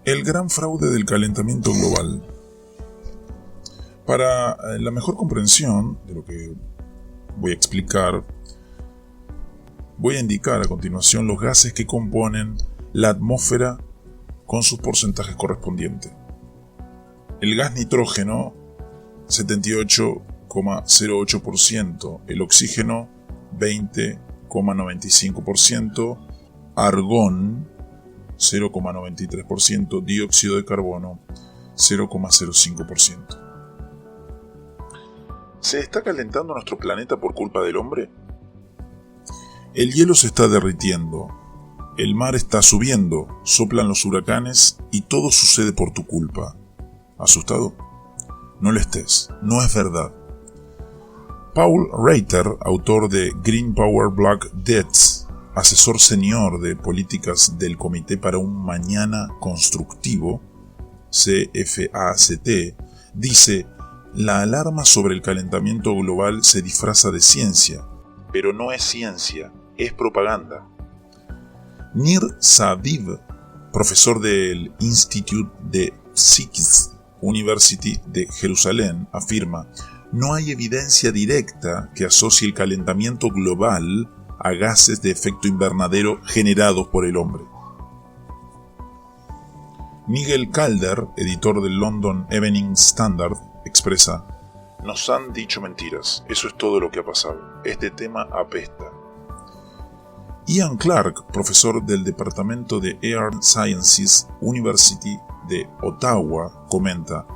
El gran fraude del calentamiento global. Para la mejor comprensión de lo que voy a explicar, voy a indicar a continuación los gases que componen la atmósfera con sus porcentajes correspondientes. El gas nitrógeno, 78,08%, el oxígeno, 20,95%, argón, 0,93%, dióxido de carbono, 0,05%. ¿Se está calentando nuestro planeta por culpa del hombre? El hielo se está derritiendo, el mar está subiendo, soplan los huracanes y todo sucede por tu culpa. ¿Asustado? No lo estés, no es verdad. Paul Reiter, autor de Green Power Black Deaths, asesor senior de políticas del Comité para un Mañana Constructivo, CFACT, dice: la alarma sobre el calentamiento global se disfraza de ciencia, pero no es ciencia, es propaganda. Nir Saviv, profesor del Institute de Psychics University de Jerusalén, afirma: no hay evidencia directa que asocie el calentamiento global a gases de efecto invernadero generados por el hombre. Miguel Calder, editor del London Evening Standard, expresa: nos han dicho mentiras, eso es todo lo que ha pasado, este tema apesta. Ian Clark, profesor del Departamento de Earth Sciences University de Ottawa, comenta: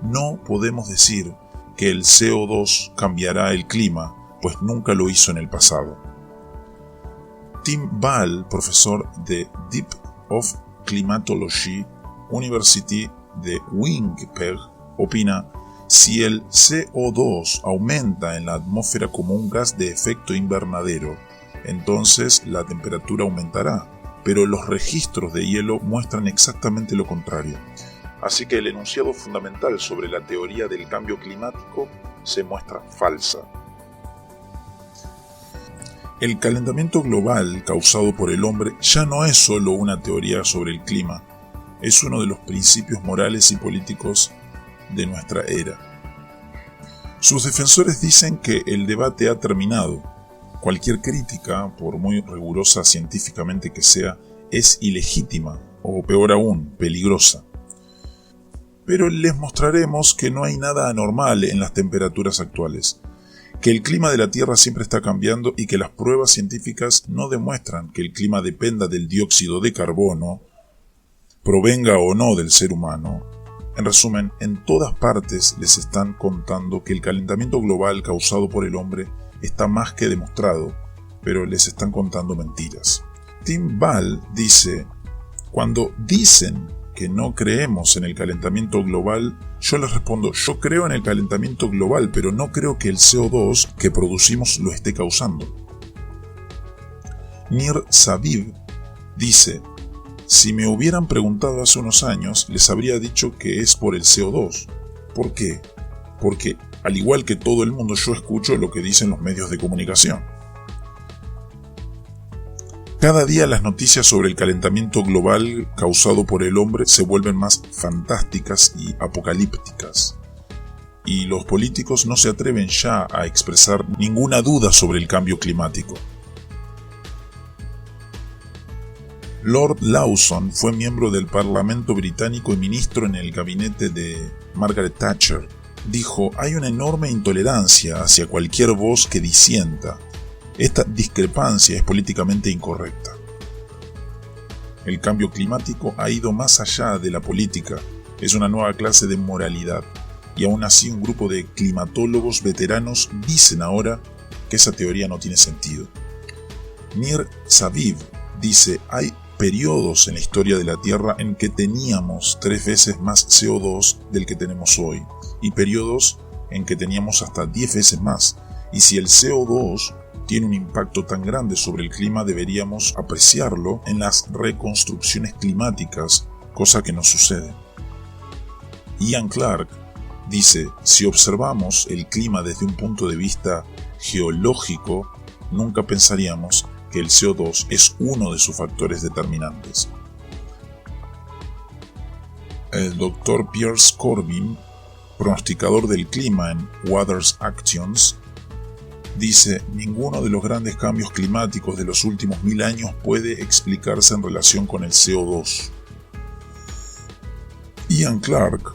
no podemos decir que el CO2 cambiará el clima, pues nunca lo hizo en el pasado. Tim Ball, profesor de Deep of Climatology University de Winnipeg, opina: si el CO2 aumenta en la atmósfera como un gas de efecto invernadero, entonces la temperatura aumentará, pero los registros de hielo muestran exactamente lo contrario. Así que el enunciado fundamental sobre la teoría del cambio climático se muestra falsa. El calentamiento global causado por el hombre ya no es solo una teoría sobre el clima, es uno de los principios morales y políticos de nuestra era. Sus defensores dicen que el debate ha terminado. Cualquier crítica, por muy rigurosa científicamente que sea, es ilegítima o, peor aún, peligrosa. Pero les mostraremos que no hay nada anormal en las temperaturas actuales, que el clima de la Tierra siempre está cambiando y que las pruebas científicas no demuestran que el clima dependa del dióxido de carbono, provenga o no del ser humano. En resumen, en todas partes les están contando que el calentamiento global causado por el hombre está más que demostrado, pero les están contando mentiras. Tim Ball dice: cuando dicen que no creemos en el calentamiento global, yo les respondo: yo creo en el calentamiento global, pero no creo que el CO2 que producimos lo esté causando. Nir Saviv dice: si me hubieran preguntado hace unos años, les habría dicho que es por el CO2. ¿Por qué? Porque, al igual que todo el mundo, yo escucho lo que dicen los medios de comunicación. Cada día las noticias sobre el calentamiento global causado por el hombre se vuelven más fantásticas y apocalípticas. Y los políticos no se atreven ya a expresar ninguna duda sobre el cambio climático. Lord Lawson fue miembro del Parlamento británico y ministro en el gabinete de Margaret Thatcher. Dijo: hay una enorme intolerancia hacia cualquier voz que disienta. Esta discrepancia es políticamente incorrecta. El cambio climático ha ido más allá de la política, es una nueva clase de moralidad, y aún así un grupo de climatólogos veteranos dicen ahora que esa teoría no tiene sentido. Nir Saviv dice: hay periodos en la historia de la Tierra en que teníamos 3 veces más CO2 del que tenemos hoy, y periodos en que teníamos hasta 10 veces más, y si el CO2 tiene un impacto tan grande sobre el clima, deberíamos apreciarlo en las reconstrucciones climáticas, cosa que no sucede. Ian Clark dice: si observamos el clima desde un punto de vista geológico, nunca pensaríamos que el CO2 es uno de sus factores determinantes. el Dr. Piers Corbyn, pronosticador del clima en Weather Actions, dice: ninguno de los grandes cambios climáticos de los últimos 1000 años puede explicarse en relación con el CO2. Ian Clark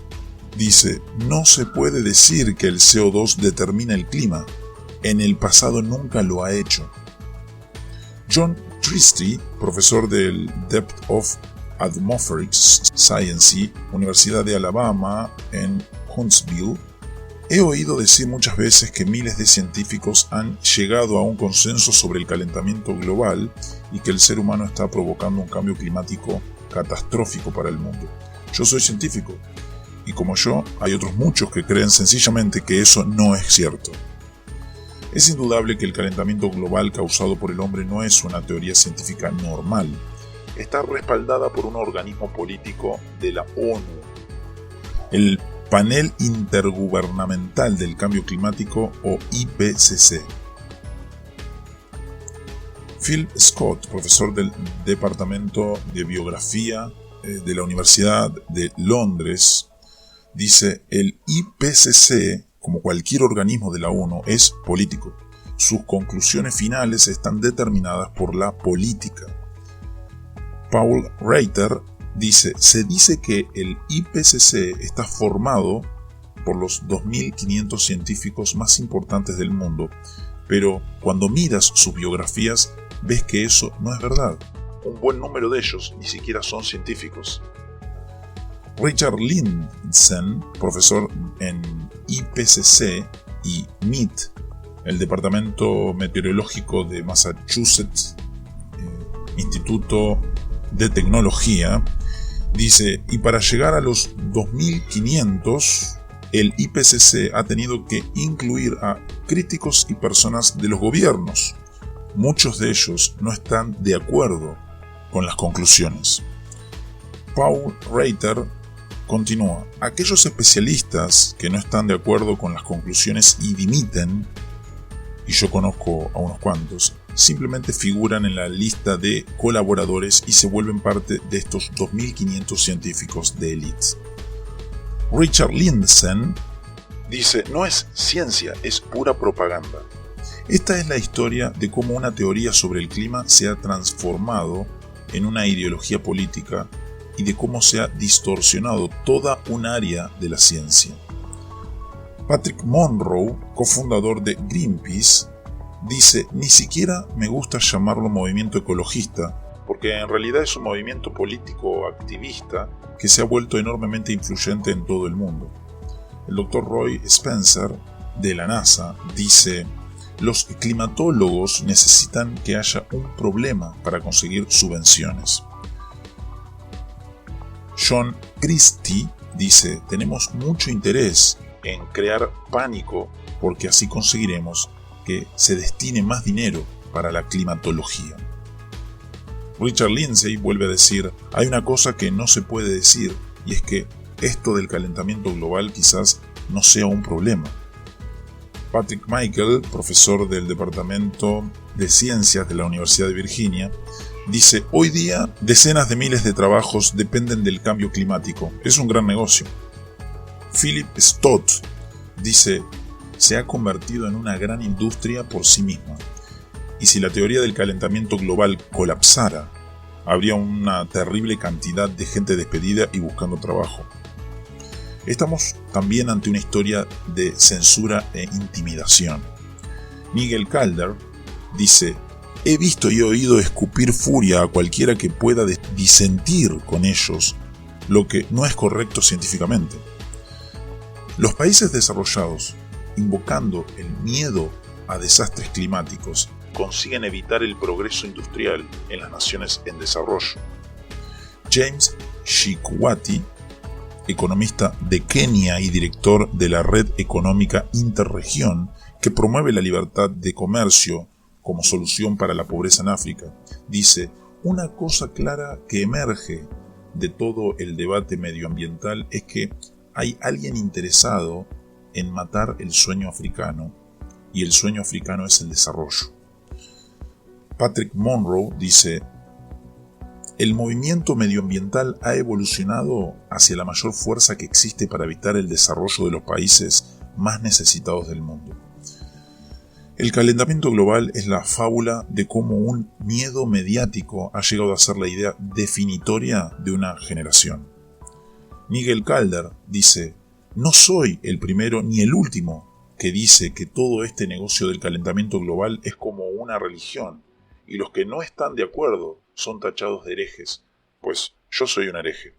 dice: no se puede decir que el CO2 determina el clima. En el pasado nunca lo ha hecho. John Christie, profesor del Depth of Atmospheric Science, Universidad de Alabama en Huntsville: he oído decir muchas veces que miles de científicos han llegado a un consenso sobre el calentamiento global y que el ser humano está provocando un cambio climático catastrófico para el mundo. Yo soy científico, y como yo, hay otros muchos que creen sencillamente que eso no es cierto. Es indudable que el calentamiento global causado por el hombre no es una teoría científica normal. Está respaldada por un organismo político de la ONU, el Panel Intergubernamental del Cambio Climático, o IPCC. Phil Scott, profesor del Departamento de Biografía de la Universidad de Londres, dice: el IPCC, como cualquier organismo de la ONU, es político. Sus conclusiones finales están determinadas por la política. Paul Reiter dice: se dice que el IPCC está formado por los 2.500 científicos más importantes del mundo, pero cuando miras sus biografías ves que eso no es verdad. Un buen número de ellos ni siquiera son científicos. Richard Lindzen, profesor en IPCC y MIT, el Departamento Meteorológico de Massachusetts, Instituto de Tecnología, dice: y para llegar a los 2500, el IPCC ha tenido que incluir a críticos y personas de los gobiernos. Muchos de ellos no están de acuerdo con las conclusiones. Paul Reiter continúa: aquellos especialistas que no están de acuerdo con las conclusiones y dimiten, y yo conozco a unos cuantos, simplemente figuran en la lista de colaboradores y se vuelven parte de estos 2.500 científicos de élite. Richard Lindzen dice: no es ciencia, es pura propaganda. Esta es la historia de cómo una teoría sobre el clima se ha transformado en una ideología política y de cómo se ha distorsionado toda un área de la ciencia. Patrick Monroe, cofundador de Greenpeace, dice: ni siquiera me gusta llamarlo movimiento ecologista, porque en realidad es un movimiento político activista que se ha vuelto enormemente influyente en todo el mundo. El Dr. Roy Spencer, de la NASA, dice: los climatólogos necesitan que haya un problema para conseguir subvenciones. John Christie dice: tenemos mucho interés en crear pánico porque así conseguiremos que se destine más dinero para la climatología. Richard Lindsay vuelve a decir: hay una cosa que no se puede decir, y es que esto del calentamiento global quizás no sea un problema. Patrick Michael, profesor del Departamento de Ciencias de la Universidad de Virginia, dice: hoy día decenas de miles de trabajos dependen del cambio climático. Es un gran negocio. Philip Stott dice: se ha convertido en una gran industria por sí misma. Y si la teoría del calentamiento global colapsara, habría una terrible cantidad de gente despedida y buscando trabajo. Estamos también ante una historia de censura e intimidación. Miguel Calder dice: he visto y he oído escupir furia a cualquiera que pueda disentir con ellos, lo que no es correcto científicamente. Los países desarrollados, invocando el miedo a desastres climáticos, consiguen evitar el progreso industrial en las naciones en desarrollo. James Shikwati, economista de Kenia y director de la Red Económica Interregión, que promueve la libertad de comercio como solución para la pobreza en África, dice: una cosa clara que emerge de todo el debate medioambiental es que hay alguien interesado en matar el sueño africano, y el sueño africano es el desarrollo. Patrick Monroe dice: El movimiento medioambiental ha evolucionado hacia la mayor fuerza que existe para evitar el desarrollo de los países más necesitados del mundo. El calentamiento global es la fábula de cómo un miedo mediático ha llegado a ser la idea definitoria de una generación. Miguel Calder dice: "No soy el primero ni el último que dice que todo este negocio del calentamiento global es como una religión, y los que no están de acuerdo son tachados de herejes, pues yo soy un hereje".